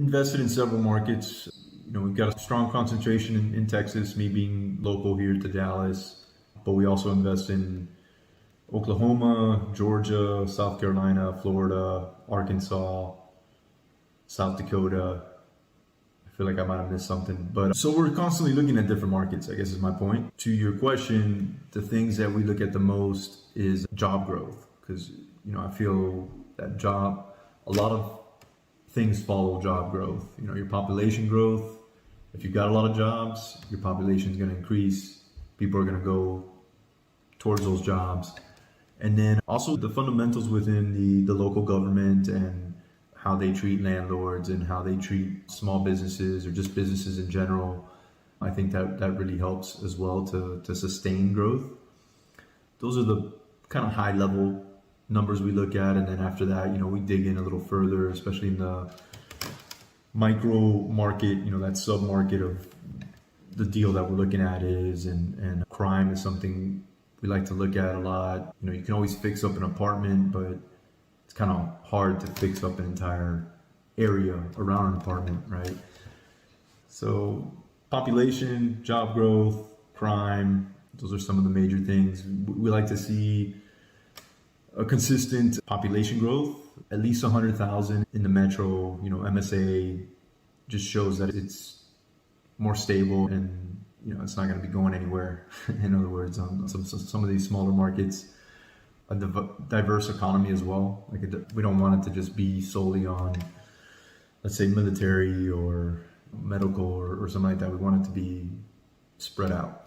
invested in several markets. We've got a strong concentration in Texas, me being local here to Dallas, but we also invest in Oklahoma, Georgia, South Carolina, Florida, Arkansas, South Dakota. I feel like I might have missed something, but so we're constantly looking at different markets, I guess is my point. To your question, the things that we look at the most is job growth, because I feel that a lot of things follow job growth. Your population growth. If you've got a lot of jobs, your population is going to increase. People are going to go towards those jobs. And then also the fundamentals within the local government and how they treat landlords and how they treat small businesses or just businesses in general. I think that really helps as well to sustain growth. Those are the kind of high level numbers we look at. And then after that, we dig in a little further, especially in the micro market, that sub market of the deal that we're looking at is, and crime is something we like to look at a lot. You can always fix up an apartment, but it's kind of hard to fix up an entire area around an apartment, right? So population, job growth, crime, those are some of the major things. We like to see a consistent population growth, at least 100,000 in the metro. MSA just shows that it's more stable and it's not going to be going anywhere. In other words, some of these smaller markets, a diverse economy as well. We don't want it to just be solely on, let's say, military or medical or something like that. We want it to be spread out.